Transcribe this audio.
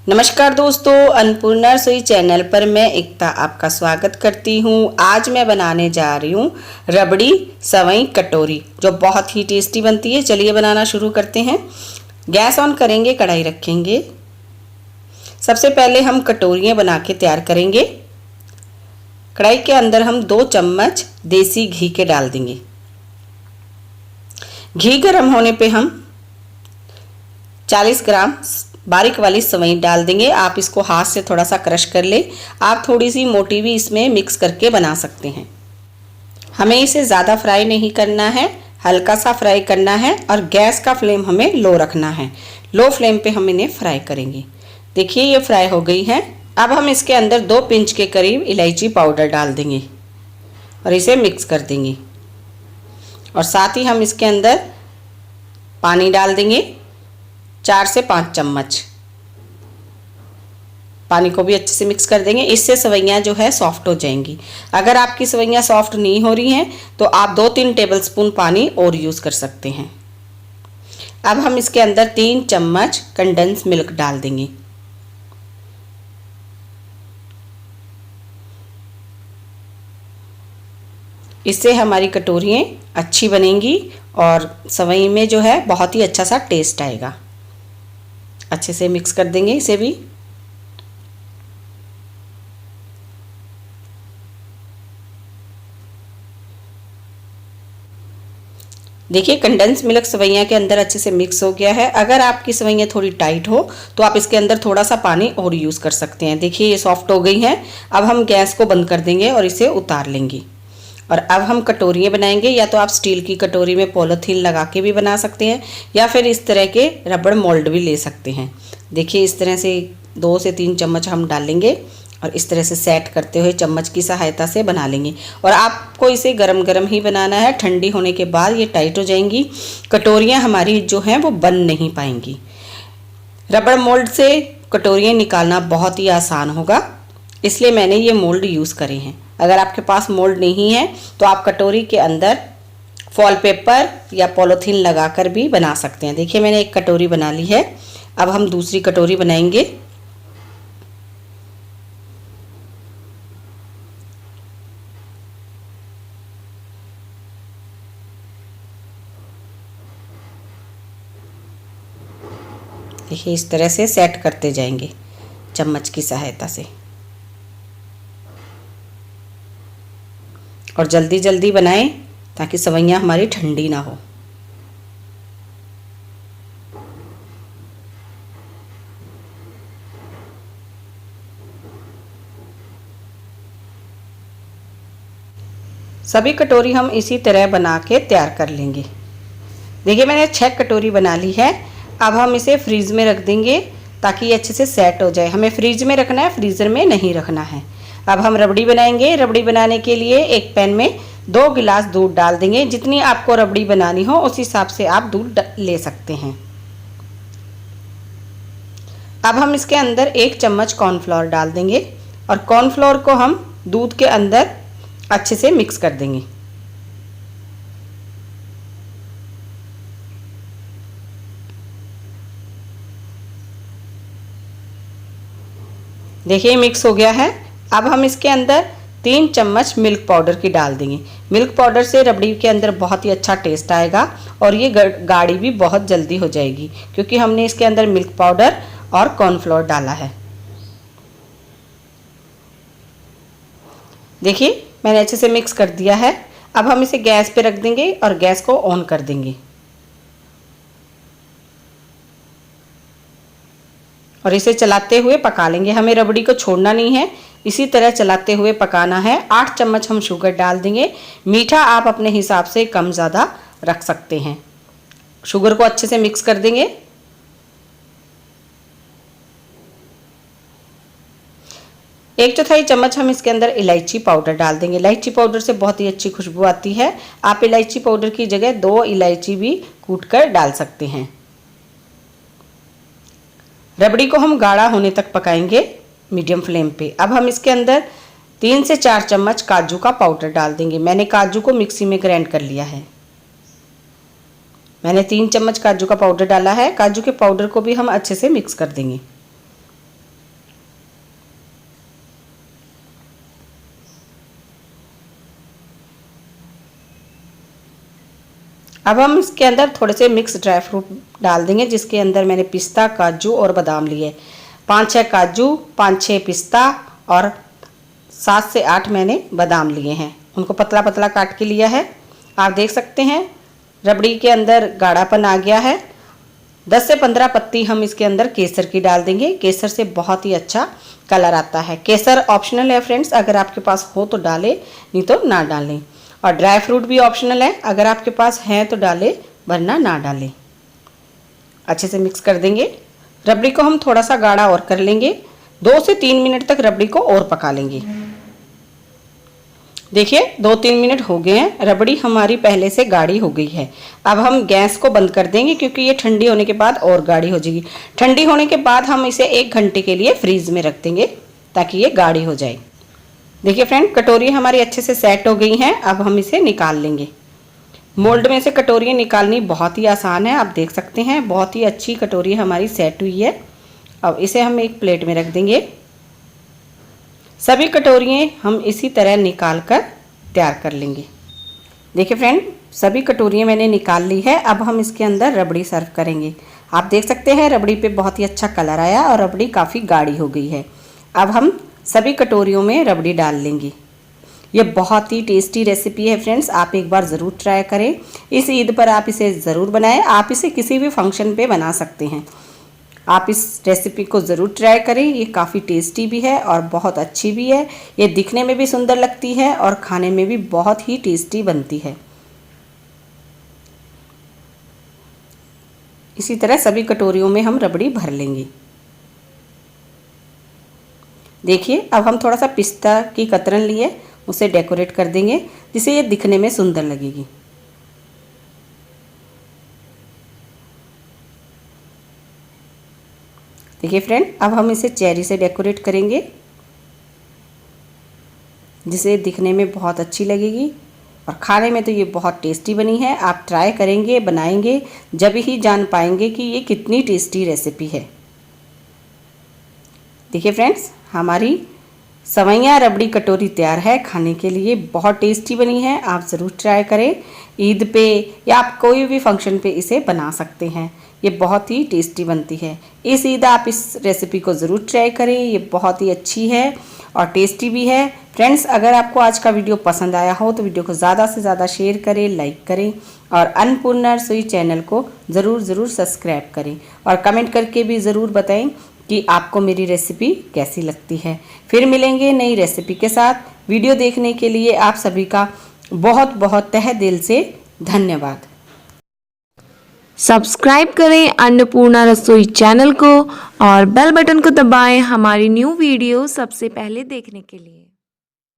नमस्कार दोस्तों, अन्नपूर्णा रसोई चैनल पर मैं एकता आपका स्वागत करती हूँ। आज मैं बनाने जा रही हूँ रबड़ी सवई कटोरी, जो बहुत ही टेस्टी बनती है। चलिए बनाना शुरू करते हैं। गैस ऑन करेंगे, कढ़ाई रखेंगे। सबसे पहले हम कटोरियाँ बना के तैयार करेंगे। कढ़ाई के अंदर हम 2 चम्मच देसी घी के डाल देंगे। घी गर्म होने पे हम 40 ग्राम बारीक वाली सवई डाल देंगे। आप इसको हाथ से थोड़ा सा क्रश कर ले। आप थोड़ी सी मोटी भी इसमें मिक्स करके बना सकते हैं। हमें इसे ज़्यादा फ्राई नहीं करना है, हल्का सा फ्राई करना है और गैस का फ्लेम हमें लो रखना है। लो फ्लेम पे हम इन्हें फ्राई करेंगे। देखिए ये फ्राई हो गई है। अब हम इसके अंदर 2 पिंच के करीब इलायची पाउडर डाल देंगे और इसे मिक्स कर देंगे। और साथ ही हम इसके अंदर पानी डाल देंगे, 4 से 5 चम्मच। पानी को भी अच्छे से मिक्स कर देंगे। इससे सवैयाँ जो है सॉफ्ट हो जाएंगी। अगर आपकी सवैयाँ सॉफ्ट नहीं हो रही हैं तो आप 2-3 टेबलस्पून पानी और यूज़ कर सकते हैं। अब हम इसके अंदर 3 चम्मच कंडेंस मिल्क डाल देंगे। इससे हमारी कटोरियाँ अच्छी बनेंगी और सवई में जो है बहुत ही अच्छा सा टेस्ट आएगा। अच्छे से मिक्स कर देंगे इसे भी। देखिए कंडेंस मिल्क सवैयाँ के अंदर अच्छे से मिक्स हो गया है। अगर आपकी सवैयाँ थोड़ी टाइट हो तो आप इसके अंदर थोड़ा सा पानी और यूज़ कर सकते हैं। देखिए ये सॉफ्ट हो गई हैं। अब हम गैस को बंद कर देंगे और इसे उतार लेंगे। और अब हम कटोरियाँ बनाएंगे। या तो आप स्टील की कटोरी में पॉलीथीन लगा के भी बना सकते हैं या फिर इस तरह के रबड़ मोल्ड भी ले सकते हैं। देखिए इस तरह से 2 से 3 चम्मच हम डालेंगे और इस तरह से सेट करते हुए चम्मच की सहायता से बना लेंगे। और आपको इसे गरम गरम ही बनाना है, ठंडी होने के बाद ये टाइट हो जाएंगी। कटोरियाँ हमारी जो हैं वो बन नहीं पाएंगी। रबड़ मोल्ड से कटोरियाँ निकालना बहुत ही आसान होगा, इसलिए मैंने ये मोल्ड यूज़ करे हैं। अगर आपके पास मोल्ड नहीं है तो आप कटोरी के अंदर फॉल पेपर या पॉलीथीन लगाकर भी बना सकते हैं। देखिए मैंने एक कटोरी बना ली है। अब हम दूसरी कटोरी बनाएंगे। देखिए इस तरह से सेट करते जाएंगे चम्मच की सहायता से। और जल्दी जल्दी बनाएं ताकि सवैयाँ हमारी ठंडी ना हो। सभी कटोरी हम इसी तरह बना के तैयार कर लेंगे। देखिए मैंने 6 कटोरी बना ली है। अब हम इसे फ्रीज में रख देंगे ताकि ये अच्छे से सेट हो जाए। हमें फ्रीज में रखना है, फ्रीज़र में नहीं रखना है। अब हम रबड़ी बनाएंगे। रबड़ी बनाने के लिए एक पैन में 2 गिलास दूध डाल देंगे। जितनी आपको रबड़ी बनानी हो उस हिसाब से आप दूध ले सकते हैं। अब हम इसके अंदर 1 चम्मच कॉर्नफ्लोर डाल देंगे और कॉर्नफ्लोर को हम दूध के अंदर अच्छे से मिक्स कर देंगे। देखिए मिक्स हो गया है। अब हम इसके अंदर 3 चम्मच मिल्क पाउडर की डाल देंगे। मिल्क पाउडर से रबड़ी के अंदर बहुत ही अच्छा टेस्ट आएगा और ये गाढ़ी भी बहुत जल्दी हो जाएगी क्योंकि हमने इसके अंदर मिल्क पाउडर और कॉर्नफ्लोर डाला है। देखिए मैंने अच्छे से मिक्स कर दिया है। अब हम इसे गैस पे रख देंगे और गैस को ऑन कर देंगे और इसे चलाते हुए पका लेंगे। हमें रबड़ी को छोड़ना नहीं है, इसी तरह चलाते हुए पकाना है। 8 चम्मच हम शुगर डाल देंगे। मीठा आप अपने हिसाब से कम ज़्यादा रख सकते हैं। शुगर को अच्छे से मिक्स कर देंगे। एक चौथाई चम्मच हम इसके अंदर इलायची पाउडर डाल देंगे। इलायची पाउडर से बहुत ही अच्छी खुशबू आती है। आप इलायची पाउडर की जगह 2 इलायची भी कूटकर डाल सकते हैं। रबड़ी को हम गाढ़ा होने तक पकाएंगे मीडियम फ्लेम पे। अब हम इसके अंदर 3 से 4 चम्मच काजू का पाउडर डाल देंगे। मैंने काजू को मिक्सी में ग्राइंड कर लिया है। मैंने 3 चम्मच काजू का पाउडर डाला है। काजू के पाउडर को भी हम अच्छे से मिक्स कर देंगे। अब हम इसके अंदर थोड़े से मिक्स ड्राई फ्रूट डाल देंगे, जिसके अंदर मैंने पिस्ता, काजू और बादाम लिए। 5-6 काजू, 5-6 पिस्ता और 7 से 8 मैंने बादाम लिए हैं। उनको पतला पतला काट के लिया है। आप देख सकते हैं रबड़ी के अंदर गाढ़ापन आ गया है। 10 से 15 पत्ती हम इसके अंदर केसर की डाल देंगे। केसर से बहुत ही अच्छा कलर आता है। केसर ऑप्शनल है फ्रेंड्स, अगर आपके पास हो तो डालें, नहीं तो ना डालें। और ड्राई फ्रूट भी ऑप्शनल है, अगर आपके पास है तो डालें, वरना ना डालें। अच्छे से मिक्स कर देंगे। रबड़ी को हम थोड़ा सा गाढ़ा और कर लेंगे। 2 से 3 मिनट तक रबड़ी को और पका लेंगे। देखिए 2-3 मिनट हो गए हैं, रबड़ी हमारी पहले से गाढ़ी हो गई है। अब हम गैस को बंद कर देंगे, क्योंकि ये ठंडी होने के बाद और गाढ़ी हो जाएगी। ठंडी होने के बाद हम इसे 1 घंटे के लिए फ्रीज में रख देंगे, ताकि ये गाढ़ी हो जाए। देखिए फ्रेंड, कटोरी हमारी अच्छे से सेट हो गई हैं। अब हम इसे निकाल लेंगे। मोल्ड में से कटोरियाँ निकालनी बहुत ही आसान है। आप देख सकते हैं बहुत ही अच्छी कटोरी हमारी सेट हुई है। अब इसे हम एक प्लेट में रख देंगे। सभी कटोरियाँ हम इसी तरह निकाल कर तैयार कर लेंगे। देखिए फ्रेंड, सभी कटोरियाँ मैंने निकाल ली है। अब हम इसके अंदर रबड़ी सर्व करेंगे। आप देख सकते हैं रबड़ी पे बहुत ही अच्छा कलर आया और रबड़ी काफ़ी गाढ़ी हो गई है। अब हम सभी कटोरियों में रबड़ी डाल लेंगे। ये बहुत ही टेस्टी रेसिपी है फ्रेंड्स, आप एक बार ज़रूर ट्राई करें। इस ईद पर आप इसे ज़रूर बनाएं। आप इसे किसी भी फंक्शन पे बना सकते हैं। आप इस रेसिपी को ज़रूर ट्राई करें। ये काफ़ी टेस्टी भी है और बहुत अच्छी भी है। ये दिखने में भी सुंदर लगती है और खाने में भी बहुत ही टेस्टी बनती है। इसी तरह सभी कटोरियों में हम रबड़ी भर लेंगे। देखिए अब हम थोड़ा सा पिस्ता की कतरन लिए, उसे डेकोरेट कर देंगे, जिससे ये दिखने में सुंदर लगेगी। देखिए फ्रेंड, अब हम इसे चेरी से डेकोरेट करेंगे, जिसे दिखने में बहुत अच्छी लगेगी और खाने में तो ये बहुत टेस्टी बनी है। आप ट्राई करेंगे, बनाएंगे, जब ही जान पाएंगे कि ये कितनी टेस्टी रेसिपी है। देखिए फ्रेंड्स, हमारी सवैयाँ रबड़ी कटोरी तैयार है खाने के लिए। बहुत टेस्टी बनी है, आप ज़रूर ट्राई करें। ईद पे या आप कोई भी फंक्शन पे इसे बना सकते हैं। ये बहुत ही टेस्टी बनती है। इस ईद आप इस रेसिपी को ज़रूर ट्राई करें। ये बहुत ही अच्छी है और टेस्टी भी है। फ्रेंड्स, अगर आपको आज का वीडियो पसंद आया हो तो वीडियो को ज़्यादा से ज़्यादा शेयर करें, लाइक करें और अन्नपूर्णा रसोई चैनल को ज़रूर सब्सक्राइब करें और कमेंट करके भी ज़रूर बताएं कि आपको मेरी रेसिपी कैसी लगती है। फिर मिलेंगे नई रेसिपी के साथ। वीडियो देखने के लिए आप सभी का बहुत बहुत तहे दिल से धन्यवाद। सब्सक्राइब करें अन्नपूर्णा रसोई चैनल को और बेल बटन को दबाएं हमारी न्यू वीडियो सबसे पहले देखने के लिए।